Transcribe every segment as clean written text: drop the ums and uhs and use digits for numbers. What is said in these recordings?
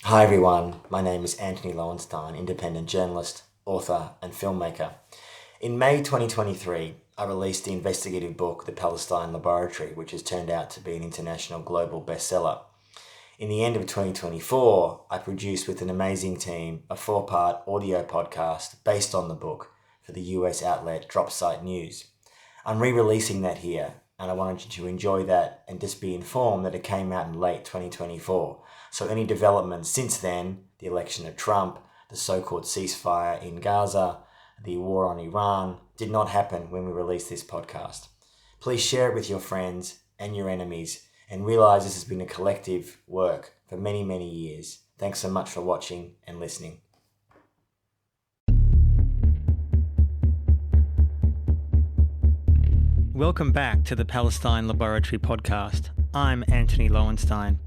Hi everyone, my name is Antony Loewenstein, independent journalist, author and filmmaker. In May 2023, I released the investigative book The Palestine Laboratory, which has turned out to be an international global bestseller. In the end of 2024, I produced with an amazing team a 4-part audio podcast based on the book for the US outlet Dropsite News. I'm re-releasing that here, and I wanted you to enjoy that and just be informed that it came out in late 2024. So any developments since then, the election of Trump, the so-called ceasefire in Gaza, the war on Iran, did not happen when we released this podcast. Please share it with your friends and your enemies and realize this has been a collective work for many, many years. Thanks so much for watching and listening. Welcome back to the Palestine Laboratory podcast. I'm Antony Loewenstein.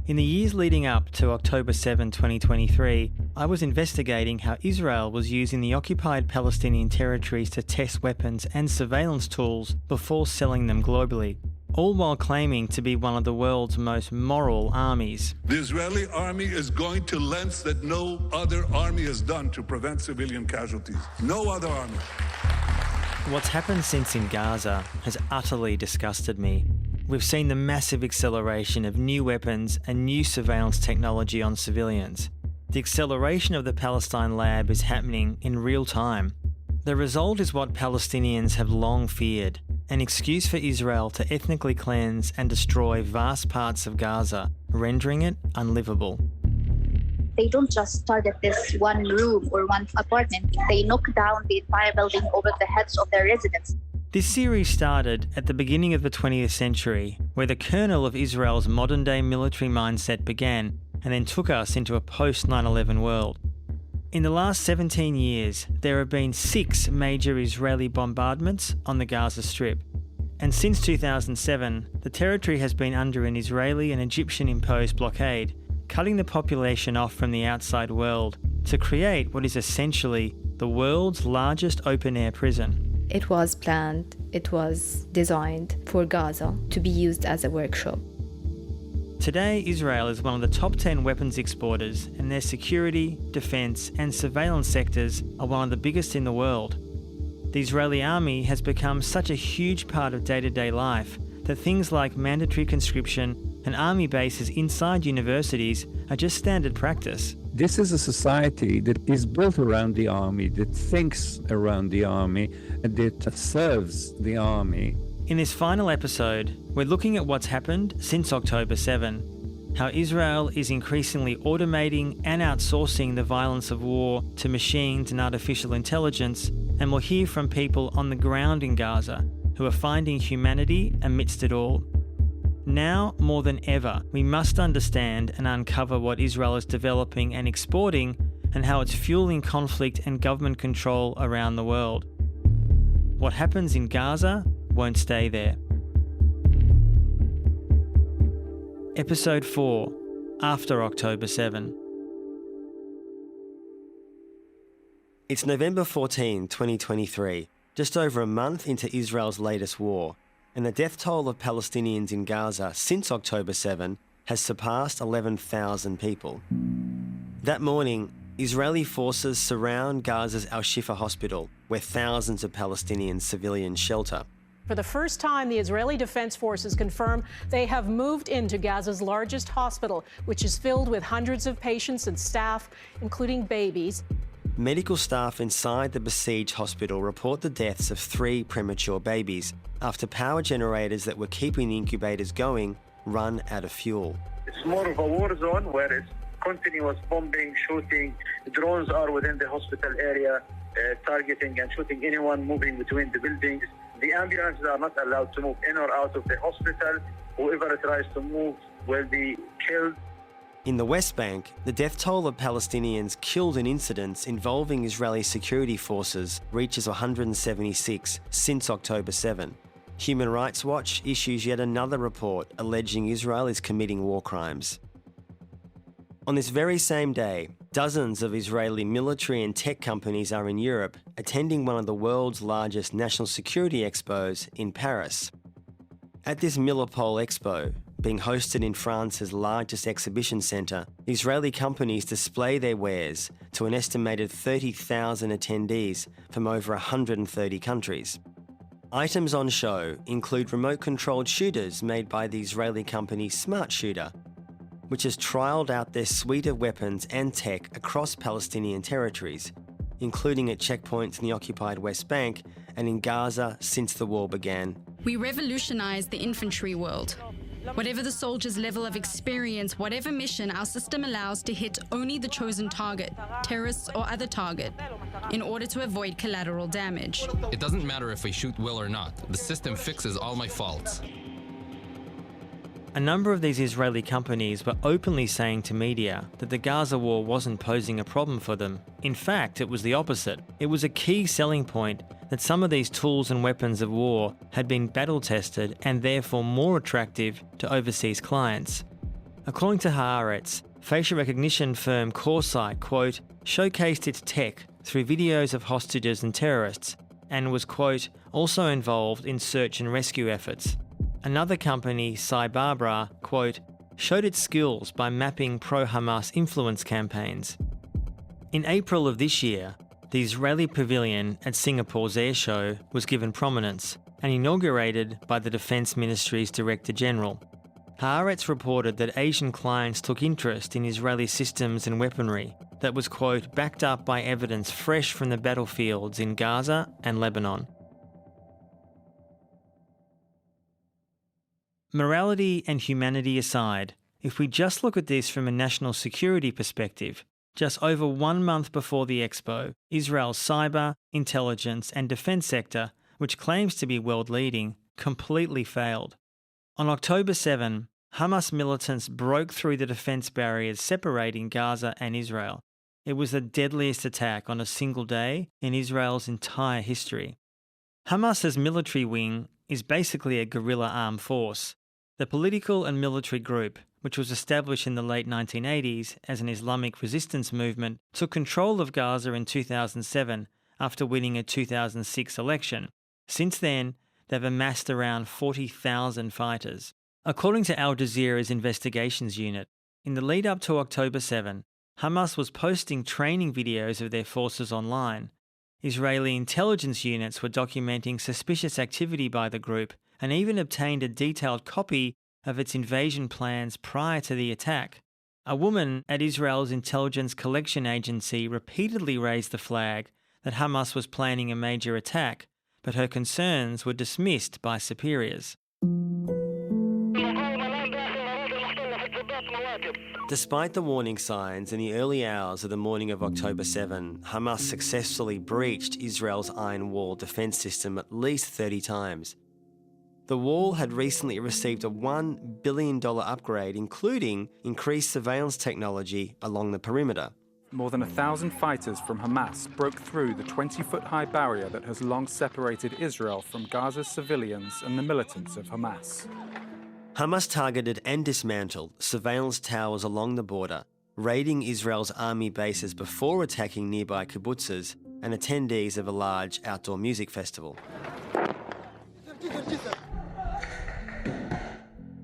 In the years leading up to October 7, 2023, I was investigating how Israel was using the occupied Palestinian territories to test weapons and surveillance tools before selling them globally, all while claiming to be one of the world's most moral armies. The Israeli army is going to lengths that no other army has done to prevent civilian casualties. No other army. What's happened since in Gaza has utterly disgusted me. We've seen the massive acceleration of new weapons and new surveillance technology on civilians. The acceleration of the Palestine lab is happening in real time. The result is what Palestinians have long feared, an excuse for Israel to ethnically cleanse and destroy vast parts of Gaza, rendering it unlivable. They don't just target this one room or one apartment. They knock down the entire building over the heads of their residents. This series started at the beginning of the 20th century, where the kernel of Israel's modern-day military mindset began, and then took us into a post-9/11 world. In the last 17 years, there have been 6 major Israeli bombardments on the Gaza Strip. And since 2007, the territory has been under an Israeli and Egyptian-imposed blockade, cutting the population off from the outside world to create what is essentially the world's largest open-air prison. It was planned, it was designed for Gaza to be used as a workshop. Today, Israel is one of the top 10 weapons exporters, and their security, defence and surveillance sectors are one of the biggest in the world. The Israeli army has become such a huge part of day-to-day life that things like mandatory conscription and army bases inside universities are just standard practice. This is a society that is built around the army, that thinks around the army, and that serves the army. In this final episode, we're looking at what's happened since October 7, how Israel is increasingly automating and outsourcing the violence of war to machines and artificial intelligence, and we'll hear from people on the ground in Gaza who are finding humanity amidst it all. Now, more than ever, we must understand and uncover what Israel is developing and exporting and how it's fueling conflict and government control around the world. What happens in Gaza won't stay there. Episode 4, After October 7. It's November 14, 2023, just over a month into Israel's latest war, and the death toll of Palestinians in Gaza since October 7 has surpassed 11,000 people. That morning, Israeli forces surround Gaza's Al-Shifa hospital, where thousands of Palestinian civilians shelter. For the first time, the Israeli Defense Forces confirm they have moved into Gaza's largest hospital, which is filled with hundreds of patients and staff, including babies. Medical staff inside the besieged hospital report the deaths of 3 premature babies after power generators that were keeping the incubators going run out of fuel. It's more of a war zone where it's continuous bombing, shooting. The drones are within the hospital area, targeting and shooting anyone moving between the buildings. The ambulances are not allowed to move in or out of the hospital. Whoever tries to move will be killed. In the West Bank, the death toll of Palestinians killed in incidents involving Israeli security forces reaches 176 since October 7. Human Rights Watch issues yet another report alleging Israel is committing war crimes. On this very same day, dozens of Israeli military and tech companies are in Europe attending one of the world's largest national security expos in Paris. At this Milipol Expo, being hosted in France's largest exhibition centre, Israeli companies display their wares to an estimated 30,000 attendees from over 130 countries. Items on show include remote-controlled shooters made by the Israeli company Smart Shooter, which has trialled out their suite of weapons and tech across Palestinian territories, including at checkpoints in the occupied West Bank and in Gaza since the war began. We revolutionized the infantry world. Whatever the soldier's level of experience, whatever mission, our system allows to hit only the chosen target, terrorists or other target, in order to avoid collateral damage. It doesn't matter if we shoot well or not. The system fixes all my faults. A number of these Israeli companies were openly saying to media that the Gaza war wasn't posing a problem for them. In fact, it was the opposite. It was a key selling point that some of these tools and weapons of war had been battle-tested and therefore more attractive to overseas clients. According to Haaretz, facial recognition firm Coresight, quote, showcased its tech through videos of hostages and terrorists and was, quote, also involved in search and rescue efforts. Another company, Barbara, quote, showed its skills by mapping pro-Hamas influence campaigns. In April of this year, the Israeli pavilion at Singapore's air show was given prominence and inaugurated by the Defence Ministry's Director General. Haaretz reported that Asian clients took interest in Israeli systems and weaponry that was, quote, backed up by evidence fresh from the battlefields in Gaza and Lebanon. Morality and humanity aside, if we just look at this from a national security perspective, just over 1 month before the expo, Israel's cyber, intelligence and defence sector, which claims to be world-leading, completely failed. On October 7, Hamas militants broke through the defence barriers separating Gaza and Israel. It was the deadliest attack on a single day in Israel's entire history. Hamas's military wing is basically a guerrilla armed force. The political and military group, which was established in the late 1980s as an Islamic resistance movement, took control of Gaza in 2007 after winning a 2006 election. Since then, they've amassed around 40,000 fighters. According to Al Jazeera's investigations unit, in the lead up to October 7, Hamas was posting training videos of their forces online. Israeli intelligence units were documenting suspicious activity by the group and even obtained a detailed copy of its invasion plans prior to the attack. A woman at Israel's intelligence collection agency repeatedly raised the flag that Hamas was planning a major attack, but her concerns were dismissed by superiors. Despite the warning signs in the early hours of the morning of October 7, Hamas successfully breached Israel's Iron Wall defence system at least 30 times. The wall had recently received a $1 billion upgrade, including increased surveillance technology along the perimeter. More than 1,000 fighters from Hamas broke through the 20-foot-high barrier that has long separated Israel from Gaza's civilians and the militants of Hamas. Hamas targeted and dismantled surveillance towers along the border, raiding Israel's army bases before attacking nearby kibbutzes and attendees of a large outdoor music festival.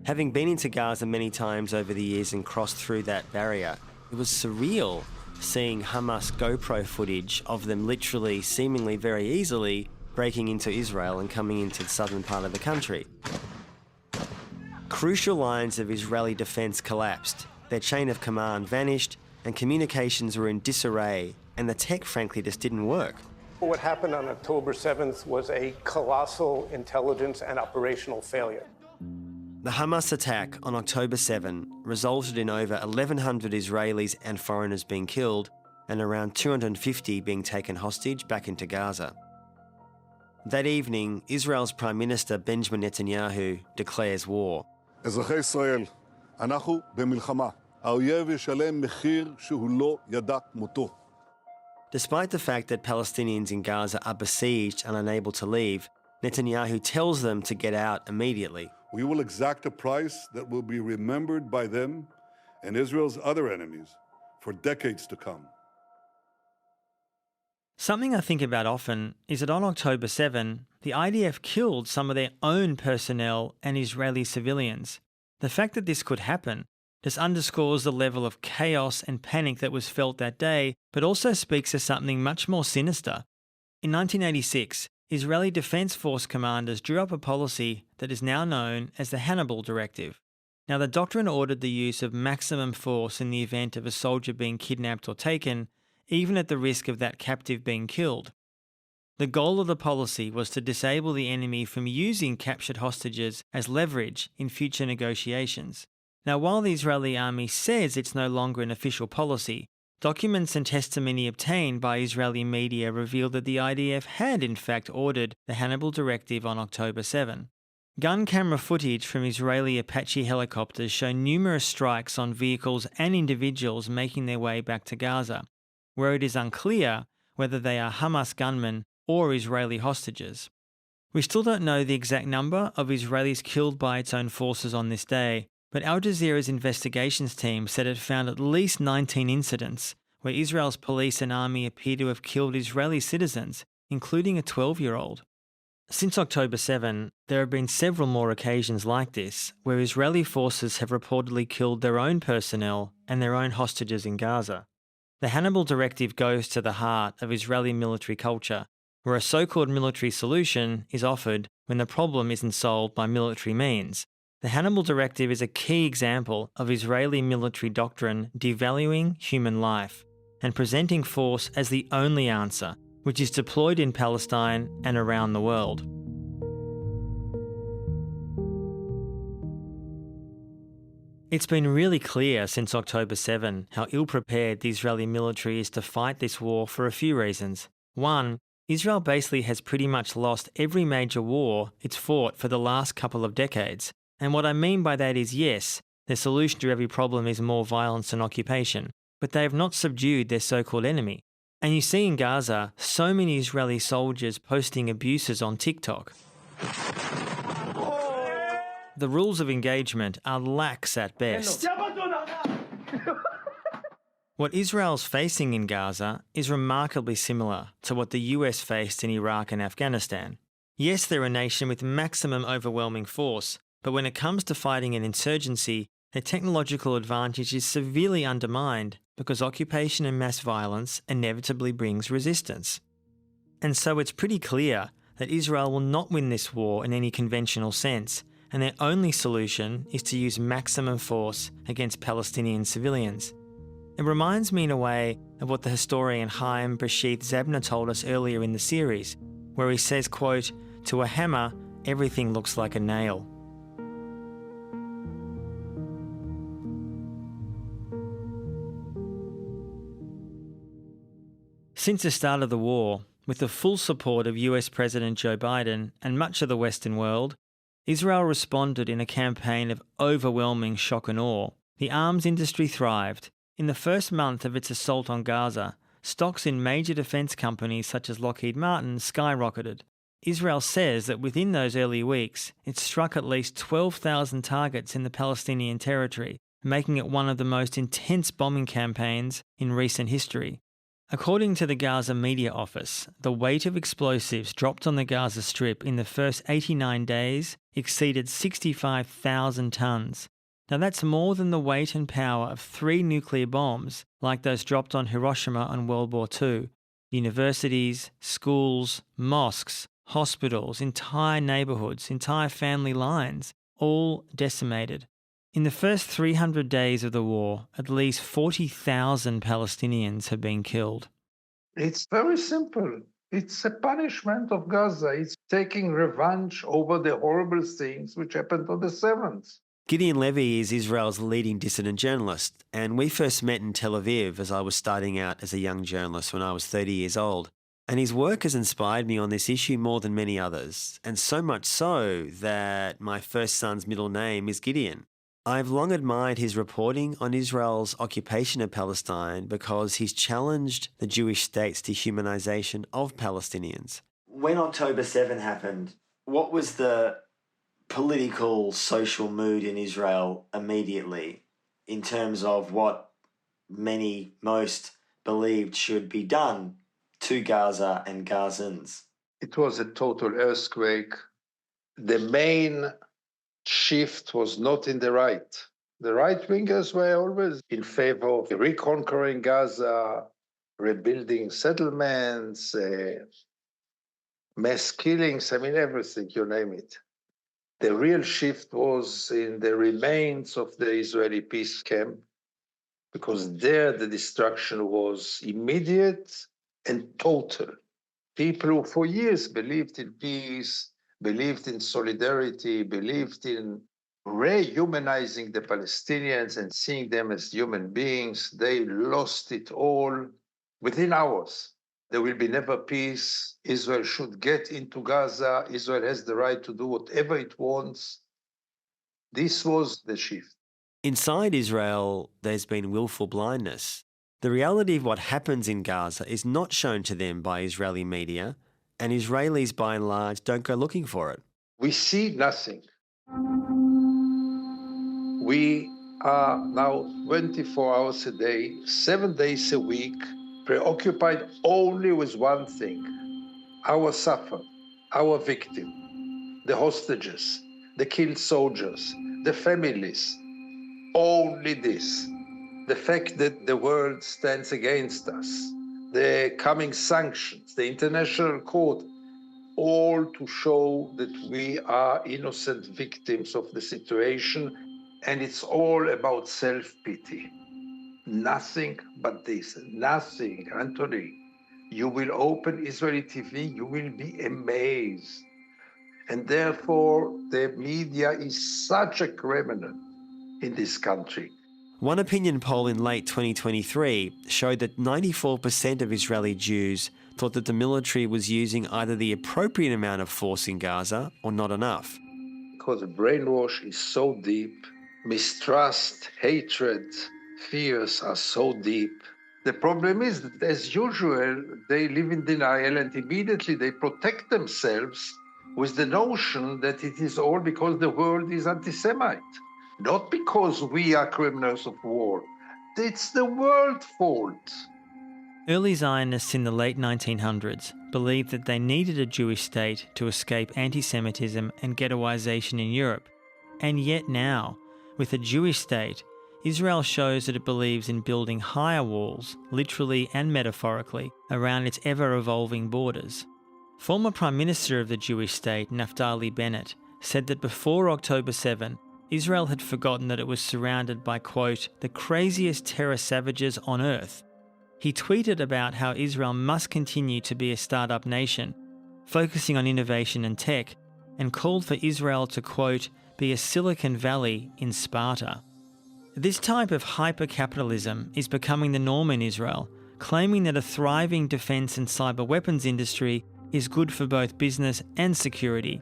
Having been into Gaza many times over the years and crossed through that barrier, it was surreal seeing Hamas GoPro footage of them literally, seemingly very easily, breaking into Israel and coming into the southern part of the country. Crucial lines of Israeli defence collapsed, their chain of command vanished, and communications were in disarray, and the tech frankly just didn't work. What happened on October 7th was a colossal intelligence and operational failure. The Hamas attack on October 7 resulted in over 1,100 Israelis and foreigners being killed and around 250 being taken hostage back into Gaza. That evening, Israel's Prime Minister Benjamin Netanyahu declares war. אזרחי ישראל, אנחנו במלחמה. האויב ישלם מחיר שהוא לא ידע כמותו. Despite the fact that Palestinians in Gaza are besieged and unable to leave, Netanyahu tells them to get out immediately. We will exact a price that will be remembered by them and Israel's other enemies for decades to come. Something I think about often is that on October 7, the IDF killed some of their own personnel and Israeli civilians. The fact that this could happen just underscores the level of chaos and panic that was felt that day, but also speaks to something much more sinister. In 1986, Israeli Defense Force commanders drew up a policy that is now known as the Hannibal Directive. Now, the doctrine ordered the use of maximum force in the event of a soldier being kidnapped or taken, even at the risk of that captive being killed. The goal of the policy was to disable the enemy from using captured hostages as leverage in future negotiations. Now, while the Israeli army says it's no longer an official policy, documents and testimony obtained by Israeli media revealed that the IDF had in fact ordered the Hannibal Directive on October 7. Gun camera footage from Israeli Apache helicopters show numerous strikes on vehicles and individuals making their way back to Gaza, where it is unclear whether they are Hamas gunmen or Israeli hostages. We still don't know the exact number of Israelis killed by its own forces on this day, but Al Jazeera's investigations team said it found at least 19 incidents where Israel's police and army appear to have killed Israeli citizens, including a 12-year-old. Since October 7, there have been several more occasions like this, where Israeli forces have reportedly killed their own personnel and their own hostages in Gaza. The Hannibal Directive goes to the heart of Israeli military culture, where a so-called military solution is offered when the problem isn't solved by military means. The Hannibal Directive is a key example of Israeli military doctrine devaluing human life and presenting force as the only answer, which is deployed in Palestine and around the world. It's been really clear since October 7 how ill-prepared the Israeli military is to fight this war for a few reasons. One, Israel basically has pretty much lost every major war it's fought for the last couple of decades. And what I mean by that is, yes, the solution to every problem is more violence and occupation, but they have not subdued their so-called enemy. And you see in Gaza so many Israeli soldiers posting abuses on TikTok. The rules of engagement are lax at best. What Israel's facing in Gaza is remarkably similar to what the US faced in Iraq and Afghanistan. Yes, they're a nation with maximum overwhelming force, but when it comes to fighting an insurgency, their technological advantage is severely undermined because occupation and mass violence inevitably brings resistance. And so it's pretty clear that Israel will not win this war in any conventional sense, and their only solution is to use maximum force against Palestinian civilians. It reminds me in a way of what the historian Chaim Breshith Zabner told us earlier in the series, where he says, quote, "To a hammer, everything looks like a nail." Since the start of the war, with the full support of US President Joe Biden and much of the Western world, Israel responded in a campaign of overwhelming shock and awe. The arms industry thrived. In the first month of its assault on Gaza, stocks in major defence companies such as Lockheed Martin skyrocketed. Israel says that within those early weeks, it struck at least 12,000 targets in the Palestinian territory, making it one of the most intense bombing campaigns in recent history. According to the Gaza Media Office, the weight of explosives dropped on the Gaza Strip in the first 89 days exceeded 65,000 tonnes. Now that's more than the weight and power of 3 nuclear bombs like those dropped on Hiroshima in World War II. Universities, schools, mosques, hospitals, entire neighbourhoods, entire family lines, all decimated. In the first 300 days of the war, at least 40,000 Palestinians have been killed. It's very simple. It's a punishment of Gaza. It's taking revenge over the horrible things which happened on the 7th. Gideon Levy is Israel's leading dissident journalist, and we first met in Tel Aviv as I was starting out as a young journalist when I was 30 years old. And his work has inspired me on this issue more than many others, and so much so that my first son's middle name is Gideon. I've long admired his reporting on Israel's occupation of Palestine because he's challenged the Jewish state's dehumanization of Palestinians. When October 7 happened, what was the political, social mood in Israel immediately in terms of what most believed should be done to Gaza and Gazans? It was a total earthquake. The main shift was not in the right. The right-wingers were always in favor of reconquering Gaza, rebuilding settlements, mass killings, everything, you name it. The real shift was in the remains of the Israeli peace camp, because there the destruction was immediate and total. People who for years believed in peace, believed in solidarity, believed in rehumanizing the Palestinians and seeing them as human beings, they lost it all within hours. There will be never peace. Israel should get into Gaza. Israel has the right to do whatever it wants. This was the shift. Inside Israel, there's been willful blindness. The reality of what happens in Gaza is not shown to them by Israeli media, and Israelis, by and large, don't go looking for it. We see nothing. We are now 24 hours a day, 7 days a week, preoccupied only with one thing: our sufferer, our victim, the hostages, the killed soldiers, the families. Only this. The fact that the world stands against us, the coming sanctions, the international court, all to show that we are innocent victims of the situation, and it's all about self-pity. Nothing but this, nothing, Antony. You will open Israeli TV, you will be amazed. And therefore, the media is such a criminal in this country. One opinion poll in late 2023 showed that 94% of Israeli Jews thought that the military was using either the appropriate amount of force in Gaza or not enough. Because the brainwash is so deep, mistrust, hatred, fears are so deep. The problem is that, as usual, they live in denial and immediately they protect themselves with the notion that it is all because the world is anti-Semite. Not because we are criminals of war. It's the world's fault. Early Zionists in the late 1900s believed that they needed a Jewish state to escape anti-Semitism and ghettoization in Europe. And yet now, with a Jewish state, Israel shows that it believes in building higher walls, literally and metaphorically, around its ever-evolving borders. Former Prime Minister of the Jewish state, Naftali Bennett, said that before October 7, Israel had forgotten that it was surrounded by, quote, the craziest terror savages on earth. He tweeted about how Israel must continue to be a startup nation, focusing on innovation and tech, and called for Israel to, quote, be a Silicon Valley in Sparta. This type of hyper-capitalism is becoming the norm in Israel, claiming that a thriving defence and cyber weapons industry is good for both business and security.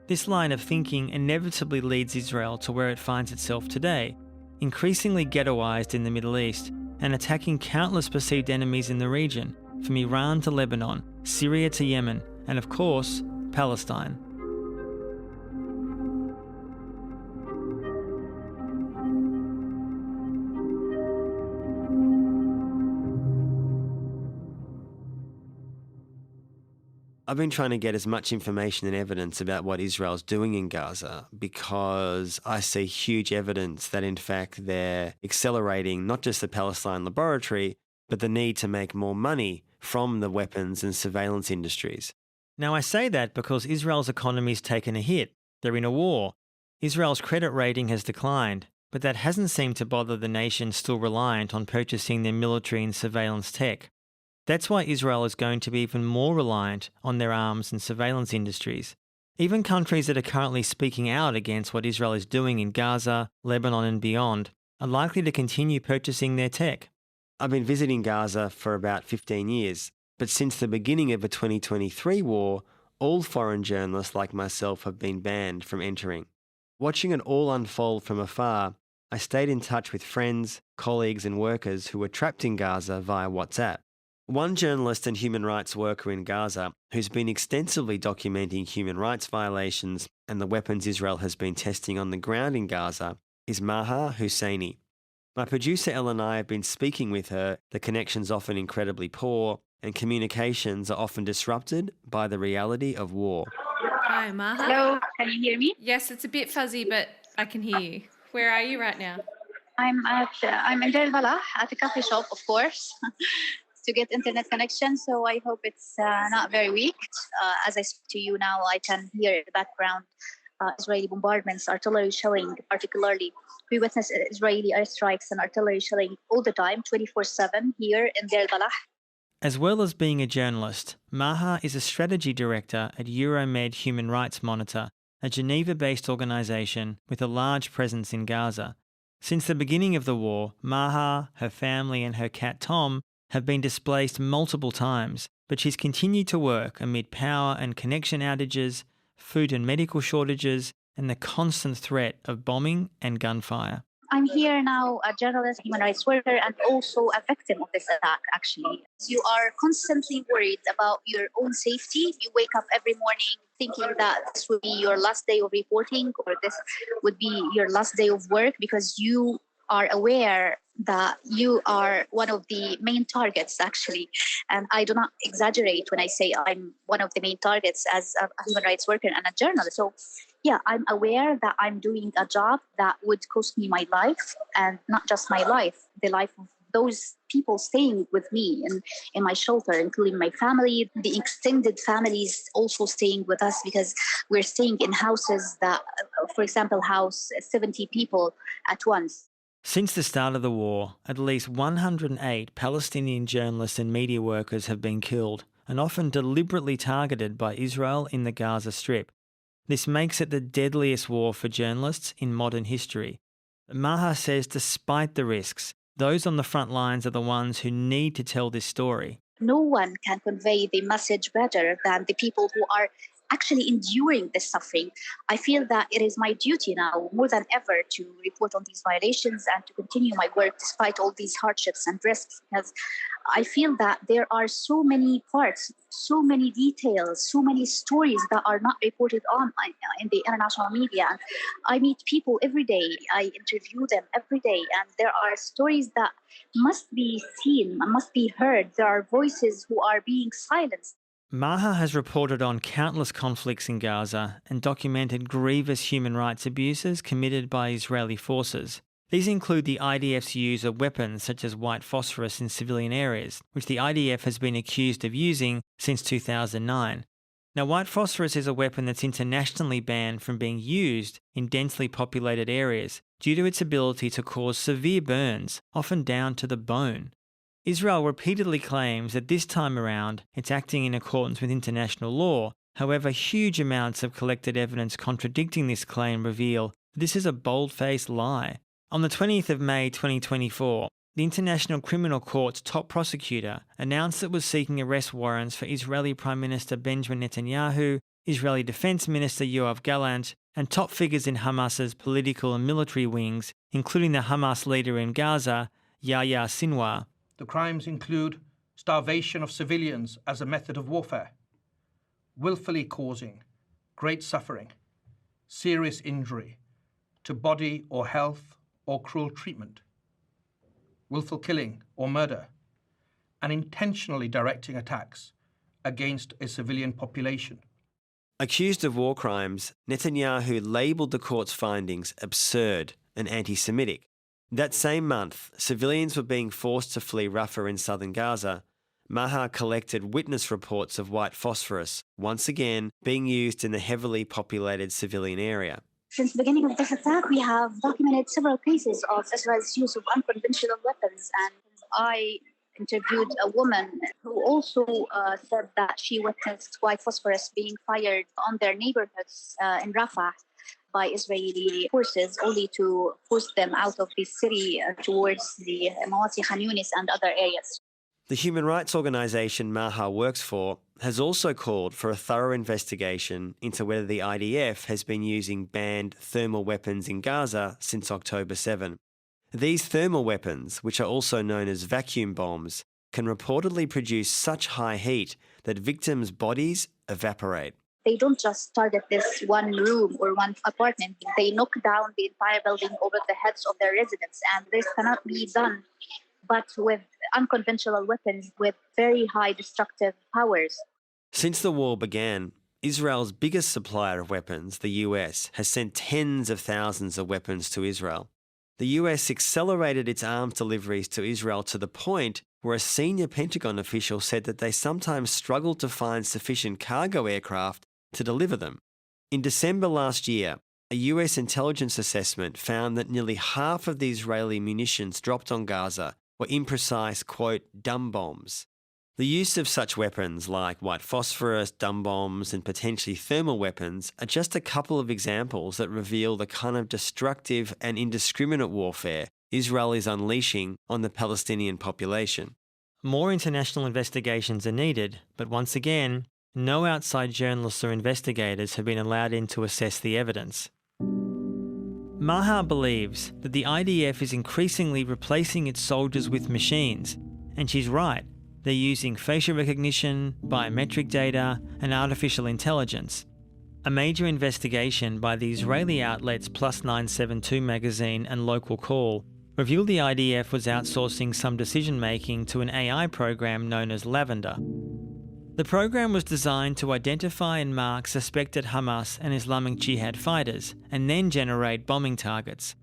This line of thinking inevitably leads Israel to where it finds itself today, increasingly ghettoized in the Middle East and attacking countless perceived enemies in the region, from Iran to Lebanon, Syria to Yemen, and of course, Palestine. I've been trying to get as much information and evidence about what Israel's doing in Gaza because I see huge evidence that, in fact, they're accelerating not just the Palestine Laboratory, but the need to make more money from the weapons and surveillance industries. Now, I say that because Israel's economy's taken a hit. They're in a war. Israel's credit rating has declined, but that hasn't seemed to bother the nation still reliant on purchasing their military and surveillance tech. That's why Israel is going to be even more reliant on their arms and surveillance industries. Even countries that are currently speaking out against what Israel is doing in Gaza, Lebanon and beyond are likely to continue purchasing their tech. I've been visiting Gaza for about 15 years, but since the beginning of the 2023 war, all foreign journalists like myself have been banned from entering. Watching it all unfold from afar, I stayed in touch with friends, colleagues and workers who were trapped in Gaza via WhatsApp. One journalist and human rights worker in Gaza who's been extensively documenting human rights violations and the weapons Israel has been testing on the ground in Gaza is Maha Hussaini. My producer Elle and I have been speaking with her. The connection's often incredibly poor and communications are often disrupted by the reality of war. Hi, Maha. Hello, can you hear me? Yes, it's a bit fuzzy, but I can hear you. Where are you right now? I'm in Deir al-Balah at a coffee shop, of course, to get internet connection. So I hope it's not very weak. As I speak to you now, I can hear in the background Israeli bombardments, artillery shelling, particularly. We witness Israeli airstrikes and artillery shelling all the time, 24/7 here in Deir al-Balah. As well as being a journalist, Maha is a strategy director at Euromed Human Rights Monitor, a Geneva-based organisation with a large presence in Gaza. Since the beginning of the war, Maha, her family and her cat Tom have been displaced multiple times, but she's continued to work amid power and connection outages, food and medical shortages, and the constant threat of bombing and gunfire. I'm here now, a journalist, human rights worker, and also a victim of this attack, actually. You are constantly worried about your own safety. You wake up every morning thinking that this would be your last day of reporting or this would be your last day of work because you are aware that you are one of the main targets, actually. And I do not exaggerate when I say I'm one of the main targets as a human rights worker and a journalist. So yeah, I'm aware that I'm doing a job that would cost me my life, and not just my life, the life of those people staying with me in my shelter, including my family, the extended families also staying with us because we're staying in houses that, for example, house 70 people at once. Since the start of the war, at least 108 Palestinian journalists and media workers have been killed, and often deliberately targeted by Israel in the Gaza Strip. This makes it the deadliest war for journalists in modern history. Maha says despite the risks, those on the front lines are the ones who need to tell this story. No one can convey the message better than the people who are actually enduring this suffering. I feel that it is my duty now, more than ever, to report on these violations and to continue my work despite all these hardships and risks, because I feel that there are so many parts, so many details, so many stories that are not reported on in the international media. I meet people every day, I interview them every day, and there are stories that must be seen, must be heard. There are voices who are being silenced. Maha has reported on countless conflicts in Gaza and documented grievous human rights abuses committed by Israeli forces. These include the IDF's use of weapons such as white phosphorus in civilian areas, which the IDF has been accused of using since 2009. Now, white phosphorus is a weapon that's internationally banned from being used in densely populated areas due to its ability to cause severe burns, often down to the bone. Israel repeatedly claims that this time around it's acting in accordance with international law. However, huge amounts of collected evidence contradicting this claim reveal this is a bold-faced lie. On the 20th of May 2024, the International Criminal Court's top prosecutor announced it was seeking arrest warrants for Israeli Prime Minister Benjamin Netanyahu, Israeli Defense Minister Yoav Gallant, and top figures in Hamas's political and military wings, including the Hamas leader in Gaza, Yahya Sinwar. The crimes include starvation of civilians as a method of warfare, willfully causing great suffering, serious injury to body or health or cruel treatment, willful killing or murder, and intentionally directing attacks against a civilian population. Accused of war crimes, Netanyahu labelled the court's findings absurd and anti-Semitic. That same month, civilians were being forced to flee Rafah in southern Gaza. Maha collected witness reports of white phosphorus, once again being used in the heavily populated civilian area. Since the beginning of this attack, we have documented several cases of Israel's use of unconventional weapons, and I interviewed a woman who also said that she witnessed white phosphorus being fired on their neighborhoods in Rafah by Israeli forces, only to force them out of the city towards the Mawasi, Khan Yunis and other areas. The human rights organisation Maha works for has also called for a thorough investigation into whether the IDF has been using banned thermal weapons in Gaza since October 7. These thermal weapons, which are also known as vacuum bombs, can reportedly produce such high heat that victims' bodies evaporate. They don't just target this one room or one apartment. They knock down the entire building over the heads of their residents. And this cannot be done but with unconventional weapons with very high destructive powers. Since the war began, Israel's biggest supplier of weapons, the US, has sent tens of thousands of weapons to Israel. The US accelerated its arms deliveries to Israel to the point where a senior Pentagon official said that they sometimes struggled to find sufficient cargo aircraft to deliver them. In December last year, a US intelligence assessment found that nearly half of the Israeli munitions dropped on Gaza were imprecise, quote, dumb bombs. The use of such weapons like white phosphorus, dumb bombs, and potentially thermal weapons are just a couple of examples that reveal the kind of destructive and indiscriminate warfare Israel is unleashing on the Palestinian population. More international investigations are needed, but once again, no outside journalists or investigators have been allowed in to assess the evidence. Maha believes that the IDF is increasingly replacing its soldiers with machines, and she's right. They're using facial recognition, biometric data, and artificial intelligence. A major investigation by the Israeli outlets Plus 972 magazine and Local Call revealed the IDF was outsourcing some decision-making to an AI program known as Lavender. The program was designed to identify and mark suspected Hamas and Islamic Jihad fighters, and then generate bombing targets.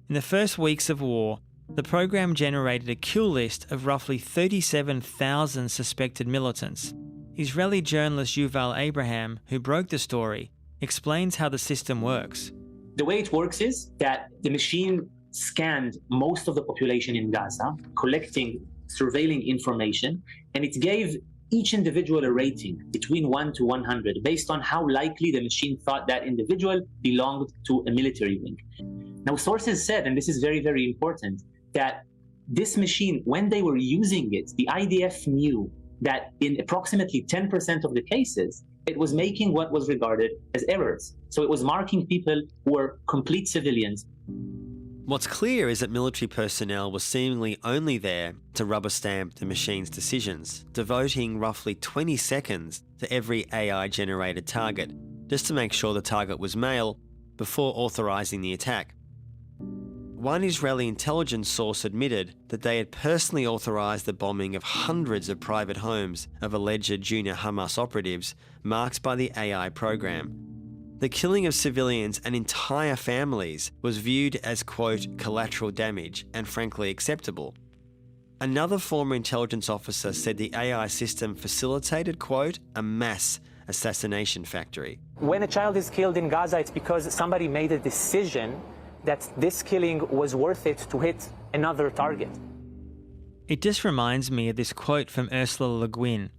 In the first weeks of war, the program generated a kill list of roughly 37,000 suspected militants. Israeli journalist Yuval Abraham, who broke the story, explains how the system works. The way it works is that the machine scanned most of the population in Gaza, collecting, surveilling information, and it gave each individual a rating between 1 to 100 based on how likely the machine thought that individual belonged to a military wing. Now, sources said, and this is very, very important, that this machine, when they were using it, the IDF knew that in approximately 10% of the cases, it was making what was regarded as errors. So it was marking people who were complete civilians. What's clear is that military personnel were seemingly only there to rubber stamp the machine's decisions, devoting roughly 20 seconds to every AI-generated target, just to make sure the target was male before authorising the attack. One Israeli intelligence source admitted that they had personally authorised the bombing of hundreds of private homes of alleged junior Hamas operatives marked by the AI program. The killing of civilians and entire families was viewed as, quote, collateral damage and frankly acceptable. Another former intelligence officer said the AI system facilitated, quote, a mass assassination factory. When a child is killed in Gaza, it's because somebody made a decision that this killing was worth it to hit another target. It just reminds me of this quote from Ursula Le Guin.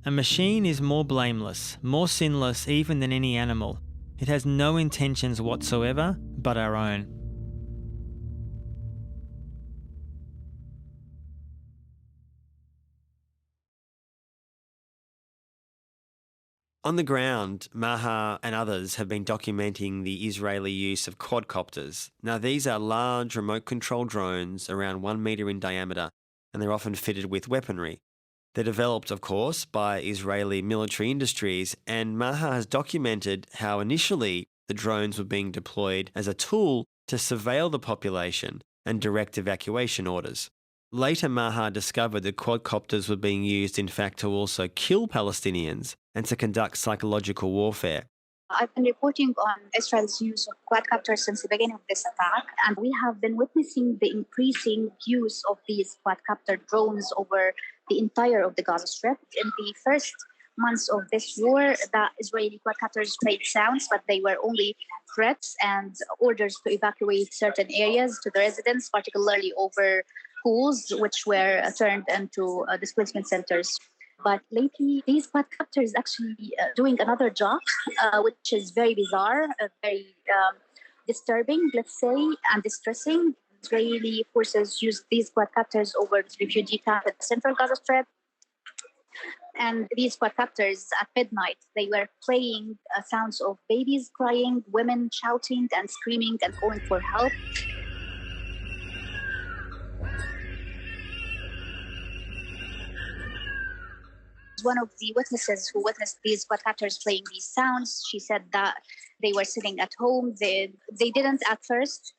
A machine is more blameless, more sinless even than any animal. It has no intentions whatsoever but our own. On the ground, Maha and others have been documenting the Israeli use of quadcopters. Now, these are large remote-controlled drones around 1 metre in diameter, and they're often fitted with weaponry. They're developed, of course, by Israeli military industries, and Maha has documented how initially the drones were being deployed as a tool to surveil the population and direct evacuation orders. Later, Maha discovered that quadcopters were being used, in fact, to also kill Palestinians and to conduct psychological warfare. I've been reporting on Israel's use of quadcopters since the beginning of this attack, and we have been witnessing the increasing use of these quadcopter drones over the entire of the Gaza Strip. In the first months of this war, the Israeli quadcopters made sounds, but they were only threats and orders to evacuate certain areas to the residents, particularly over schools, which were turned into displacement centers. But lately, these quadcopters actually doing another job, which is very bizarre, very disturbing, let's say, and distressing. Israeli forces used these quadcopters over the refugee camp at the central Gaza Strip. And these quadcopters at midnight, they were playing sounds of babies crying, women shouting and screaming and calling for help. One of the witnesses who witnessed these quadcopters playing these sounds, she said that they were sitting at home. They didn't at first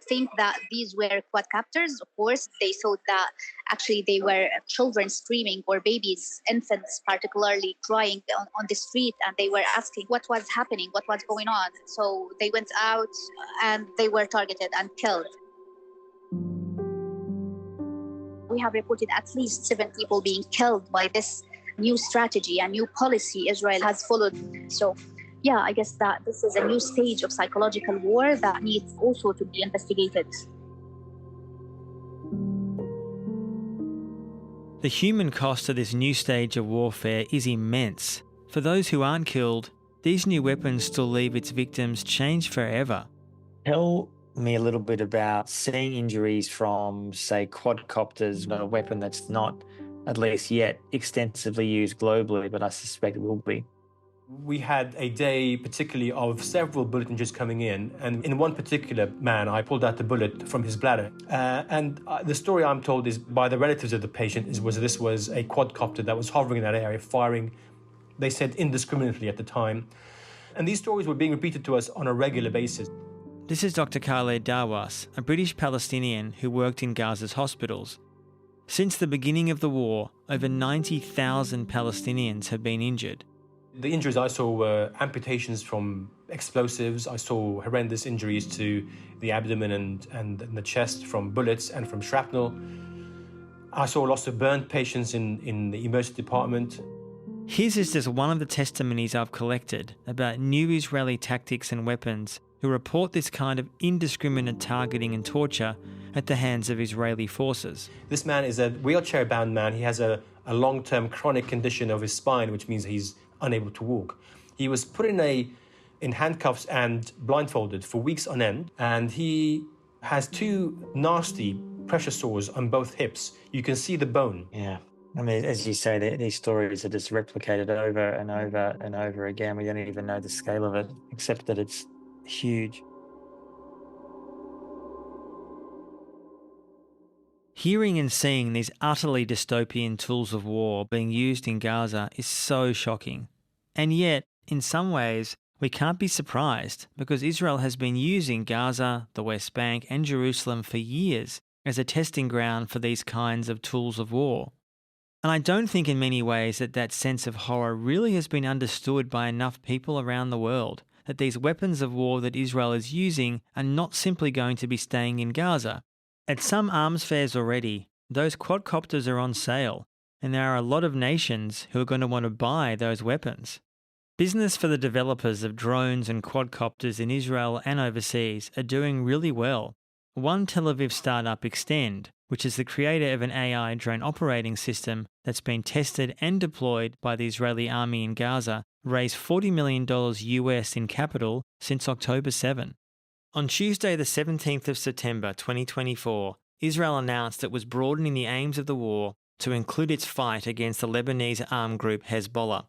think that these were quadcopters. Of course, they thought that actually they were children screaming, or babies, infants particularly, crying on the street, and they were asking what was happening, what was going on. So they went out and they were targeted and killed. We have reported at least 7 people being killed by this new strategy and new policy Israel has followed. So yeah, I guess that this is a new stage of psychological war that needs also to be investigated. The human cost of this new stage of warfare is immense. For those who aren't killed, these new weapons still leave its victims changed forever. Tell me a little bit about seeing injuries from, say, quadcopters, a weapon that's not, at least yet, extensively used globally, but I suspect it will be. We had a day particularly of several bullet injuries coming in, and in one particular man, I pulled out the bullet from his bladder. The story I'm told is by the relatives of the patient this was a quadcopter that was hovering in that area, firing, they said, indiscriminately at the time. And these stories were being repeated to us on a regular basis. This is Dr. Khaled Dawas, a British Palestinian who worked in Gaza's hospitals. Since the beginning of the war, over 90,000 Palestinians have been injured. The injuries I saw were amputations from explosives. I saw horrendous injuries to the abdomen and the chest from bullets and from shrapnel. I saw lots of burnt patients in the emergency department. His is just one of the testimonies I've collected about new Israeli tactics and weapons who report this kind of indiscriminate targeting and torture at the hands of Israeli forces. This man is a wheelchair-bound man. He has a long-term chronic condition of his spine, which means he's unable to walk. He was put in handcuffs and blindfolded for weeks on end, and he has 2 nasty pressure sores on both hips. You can see the bone. Yeah. I mean, as you say, these stories are just replicated over and over and over again. We don't even know the scale of it, except that it's huge. Hearing and seeing these utterly dystopian tools of war being used in Gaza is so shocking. And yet, in some ways, we can't be surprised because Israel has been using Gaza, the West Bank and Jerusalem for years as a testing ground for these kinds of tools of war. And I don't think in many ways that sense of horror really has been understood by enough people around the world, that these weapons of war that Israel is using are not simply going to be staying in Gaza. At some arms fairs already, those quadcopters are on sale, and there are a lot of nations who are going to want to buy those weapons. Business for the developers of drones and quadcopters in Israel and overseas are doing really well. One Tel Aviv startup, Extend, which is the creator of an AI drone operating system that's been tested and deployed by the Israeli army in Gaza, raised $40 million US in capital since October 7. On Tuesday the 17th of September 2024, Israel announced it was broadening the aims of the war to include its fight against the Lebanese armed group Hezbollah.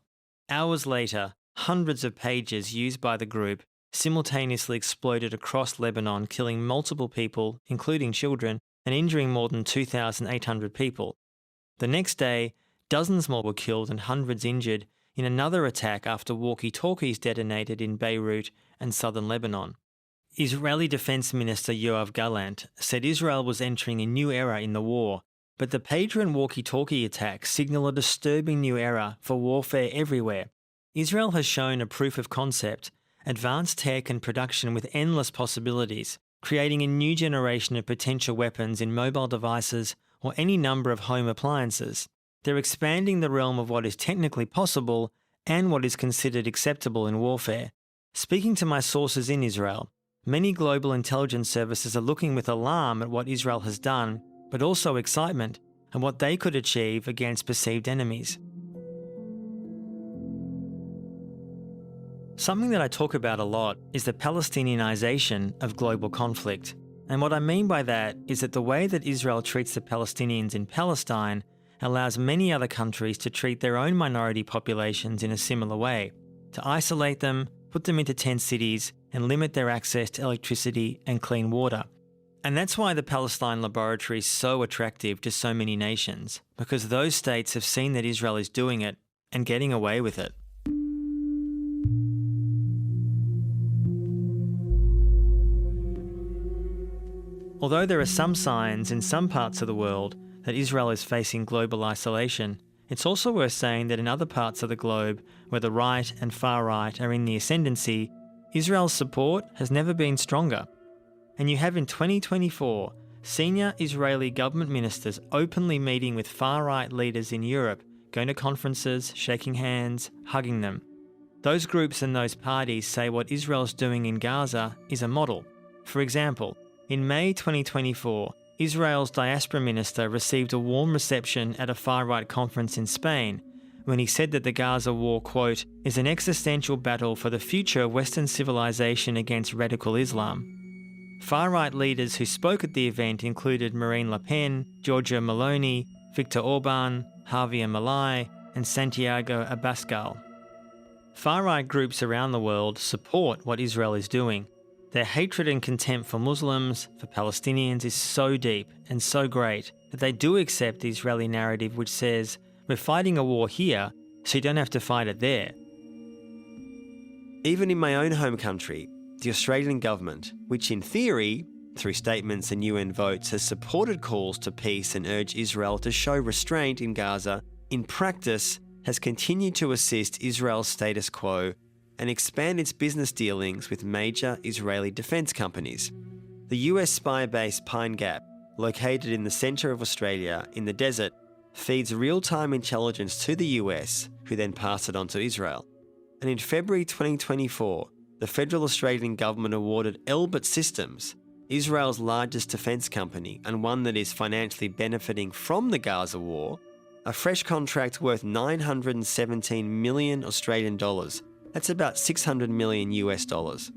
Hours later, hundreds of pages used by the group simultaneously exploded across Lebanon, killing multiple people, including children, and injuring more than 2,800 people. The next day, dozens more were killed and hundreds injured in another attack after walkie-talkies detonated in Beirut and southern Lebanon. Israeli Defense Minister Yoav Gallant said Israel was entering a new era in the war, but the pager and walkie-talkie attacks signal a disturbing new era for warfare everywhere. Israel has shown a proof of concept, advanced tech and production with endless possibilities, creating a new generation of potential weapons in mobile devices or any number of home appliances. They're expanding the realm of what is technically possible and what is considered acceptable in warfare. Speaking to my sources in Israel, many global intelligence services are looking with alarm at what Israel has done, but also excitement at what they could achieve against perceived enemies. Something that I talk about a lot is the Palestinianization of global conflict. And what I mean by that is that the way that Israel treats the Palestinians in Palestine allows many other countries to treat their own minority populations in a similar way, to isolate them, put them into tent cities, and limit their access to electricity and clean water. And that's why the Palestine Laboratory is so attractive to so many nations, because those states have seen that Israel is doing it and getting away with it. Although there are some signs in some parts of the world that Israel is facing global isolation, it's also worth saying that in other parts of the globe, where the right and far right are in the ascendancy, Israel's support has never been stronger. And you have in 2024 senior Israeli government ministers openly meeting with far-right leaders in Europe, going to conferences, shaking hands, hugging them. Those groups and those parties say what Israel's doing in Gaza is a model. For example, in May 2024, Israel's diaspora minister received a warm reception at a far-right conference in Spain when he said that the Gaza war, quote, is an existential battle for the future of Western civilization against radical Islam. Far-right leaders who spoke at the event included Marine Le Pen, Giorgia Meloni, Viktor Orban, Javier Milei, and Santiago Abascal. Far-right groups around the world support what Israel is doing. Their hatred and contempt for Muslims, for Palestinians is so deep and so great that they do accept the Israeli narrative which says, we're fighting a war here, so you don't have to fight it there. Even in my own home country, the Australian government, which in theory, through statements and UN votes, has supported calls to peace and urged Israel to show restraint in Gaza, in practice has continued to assist Israel's status quo and expand its business dealings with major Israeli defence companies. The US spy base Pine Gap, located in the centre of Australia in the desert, feeds real-time intelligence to the US, who then pass it on to Israel. And in February 2024, the federal Australian government awarded Elbit Systems, Israel's largest defence company and one that is financially benefiting from the Gaza war, a fresh contract worth 917 million Australian dollars. That's about 600 million US dollars.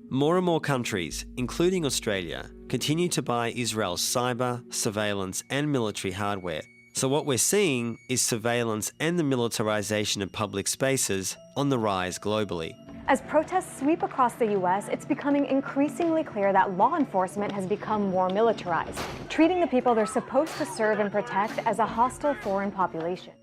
More and more countries, including Australia, continue to buy Israel's cyber, surveillance and military hardware. So what we're seeing is surveillance and the militarization of public spaces on the rise globally. As protests sweep across the U.S., it's becoming increasingly clear that law enforcement has become more militarized, treating the people they're supposed to serve and protect as a hostile foreign population.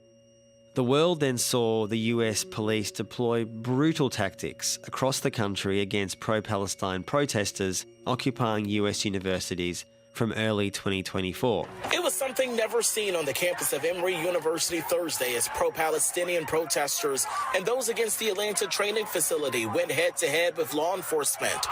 The world then saw the US police deploy brutal tactics across the country against pro-Palestine protesters occupying US universities from early 2024. It was something never seen on the campus of Emory University Thursday as pro-Palestinian protesters and those against the Atlanta training facility went head-to-head with law enforcement.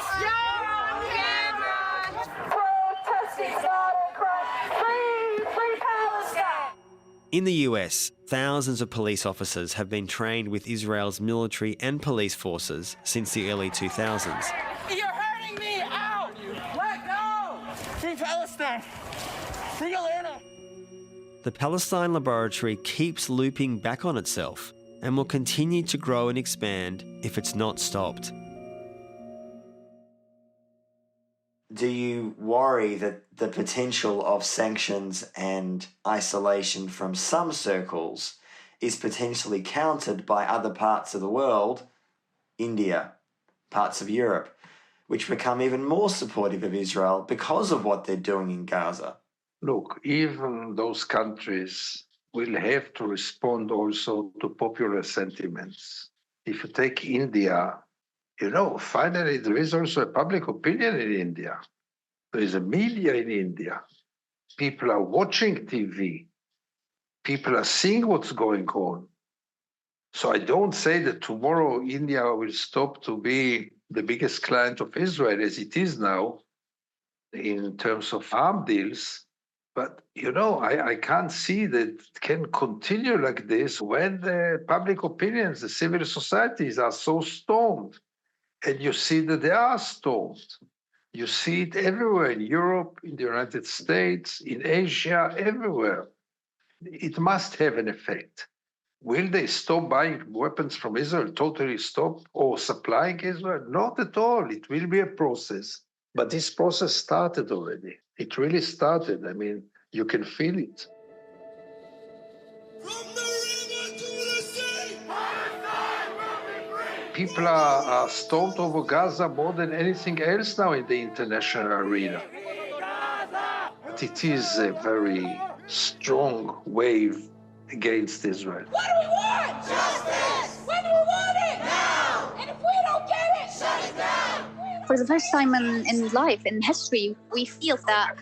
In the US, thousands of police officers have been trained with Israel's military and police forces since the early 2000s. You're hurting me! Ow! Let go! Free Palestine! Free Atlanta! The Palestine Laboratory keeps looping back on itself and will continue to grow and expand if it's not stopped. Do you worry that the potential of sanctions and isolation from some circles is potentially countered by other parts of the world, India, parts of Europe, which become even more supportive of Israel because of what they're doing in Gaza? Look, even those countries will have to respond also to popular sentiments. If you take India, finally there is also a public opinion in India. There is a media in India. People are watching TV. People are seeing what's going on. So I don't say that tomorrow India will stop to be the biggest client of Israel as it is now in terms of arms deals. But, I can't see that it can continue like this when the public opinions, the civil societies are so stormed. And you see that they are stormed. You see it everywhere, in Europe, in the United States, in Asia, everywhere. It must have an effect. Will they stop buying weapons from Israel, totally stop, or supplying Israel? Not at all. It will be a process. But this process started already. It really started. I mean, you can feel it. People are stormed over Gaza more than anything else now in the international arena. But it is a very strong wave against Israel. What do we want? Justice! When do we want it? Now! And if we don't get it, shut it down! For For the first time in life, in history, we feel that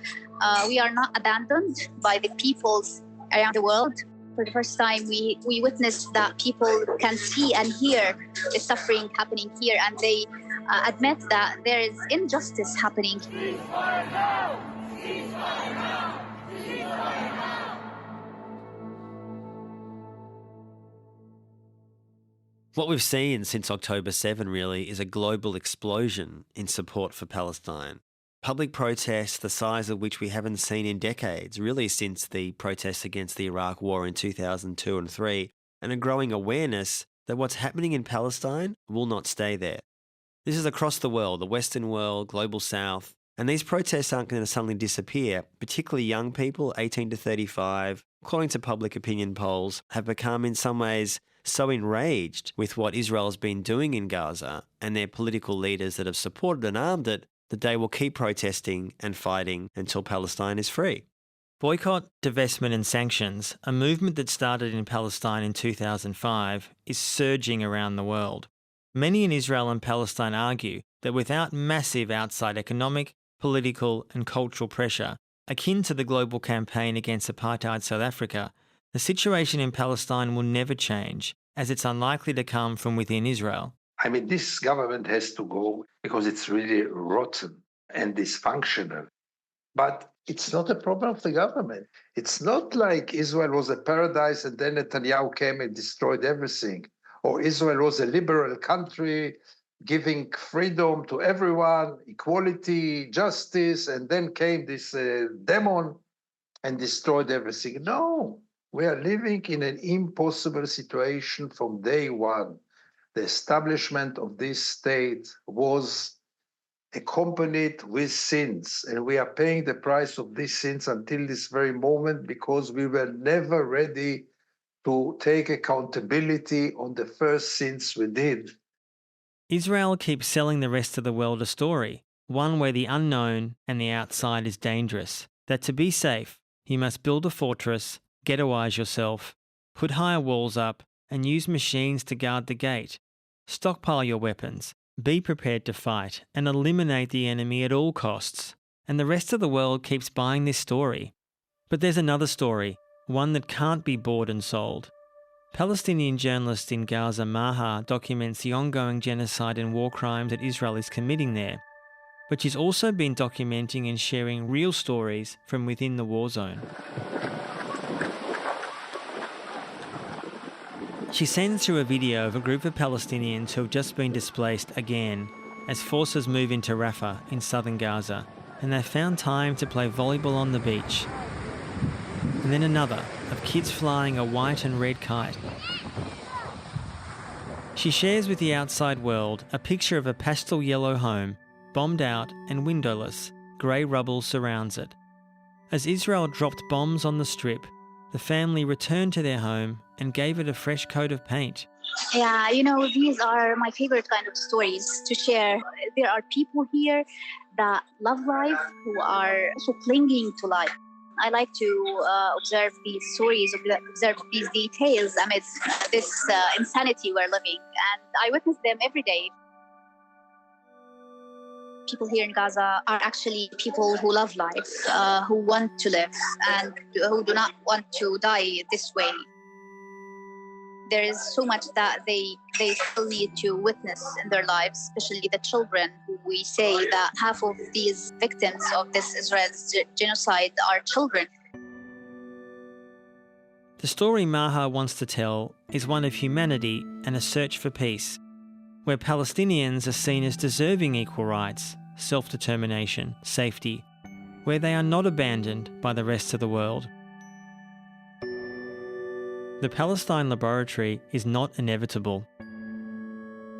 we are not abandoned by the peoples around the world. For the first time, we witness that people can see and hear the suffering happening here, and they admit that there is injustice happening. Ceasefire now! Ceasefire now! Ceasefire now! What we've seen since October 7 really is a global explosion in support for Palestine. Public protests the size of which we haven't seen in decades, really since the protests against the Iraq War in 2002 and 3, and a growing awareness that what's happening in Palestine will not stay there. This is across the world, the Western world, Global South, and these protests aren't going to suddenly disappear. Particularly young people, 18 to 35, according to public opinion polls, have become in some ways so enraged with what Israel's been doing in Gaza and their political leaders that have supported and armed it, that they will keep protesting and fighting until Palestine is free. Boycott, divestment and sanctions, a movement that started in Palestine in 2005, is surging around the world. Many in Israel and Palestine argue that without massive outside economic, political and cultural pressure, akin to the global campaign against apartheid South Africa, the situation in Palestine will never change, as it's unlikely to come from within Israel. I mean, this government has to go because it's really rotten and dysfunctional. But it's not a problem of the government. It's not like Israel was a paradise and then Netanyahu came and destroyed everything. Or Israel was a liberal country giving freedom to everyone, equality, justice, and then came this demon and destroyed everything. No, we are living in an impossible situation from day one. The establishment of this state was accompanied with sins, and we are paying the price of these sins until this very moment because we were never ready to take accountability on the first sins we did. Israel keeps selling the rest of the world a story, one where the unknown and the outside is dangerous, that to be safe, you must build a fortress, ghettoise yourself, put higher walls up, and use machines to guard the gate. Stockpile your weapons, be prepared to fight, and eliminate the enemy at all costs. And the rest of the world keeps buying this story. But there's another story, one that can't be bought and sold. Palestinian journalist in Gaza, Maha, documents the ongoing genocide and war crimes that Israel is committing there. But she's also been documenting and sharing real stories from within the war zone. She sends through a video of a group of Palestinians who have just been displaced again as forces move into Rafah in southern Gaza, and they've found time to play volleyball on the beach. And then another of kids flying a white and red kite. She shares with the outside world a picture of a pastel yellow home, bombed out and windowless, grey rubble surrounds it. As Israel dropped bombs on the strip, the family returned to their home and gave it a fresh coat of paint. Yeah, these are my favorite kind of stories to share. There are people here that love life, who are also clinging to life. I like to observe these stories, observe these details amidst this insanity we're living, and I witness them every day. People here in Gaza are actually people who love life, who want to live, and who do not want to die this way. There is so much that they still need to witness in their lives, especially the children, who we say that half of these victims of this Israel's genocide are children. The story Maha wants to tell is one of humanity and a search for peace, where Palestinians are seen as deserving equal rights, self-determination, safety, where they are not abandoned by the rest of the world. The Palestine Laboratory is not inevitable.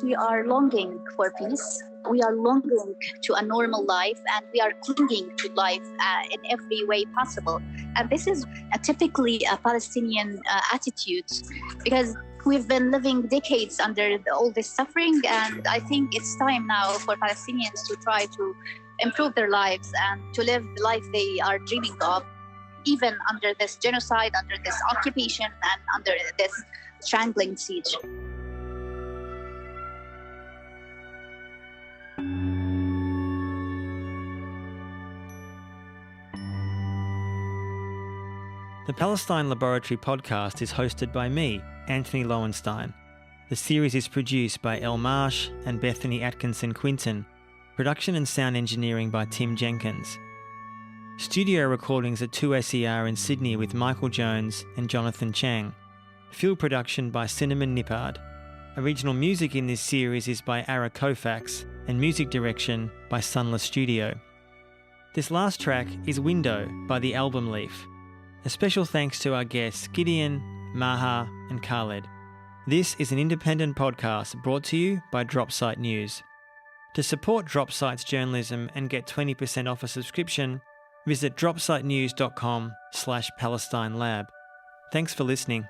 We are longing for peace. We are longing to a normal life, and we are clinging to life in every way possible. And this is typically a Palestinian attitude, because we've been living decades under all this suffering, and I think it's time now for Palestinians to try to improve their lives and to live the life they are dreaming of, even under this genocide, under this occupation, and under this strangling siege. The Palestine Laboratory podcast is hosted by me, Antony Loewenstein. The series is produced by Elle Marsh and Bethany Atkinson-Quinton. Production and sound engineering by Tim Jenkins. Studio recordings at 2SER in Sydney with Michael Jones and Jonathan Chang. Field production by Cinnamon Nippard. Original music in this series is by Ara Kofax and music direction by Sunless Studio. This last track is Window by the Album Leaf. A special thanks to our guests Gideon, Maha and Khaled. This is an independent podcast brought to you by Dropsite News. To support Dropsite's journalism and get 20% off a subscription, visit dropsitenews.com/Palestine Lab. Thanks for listening.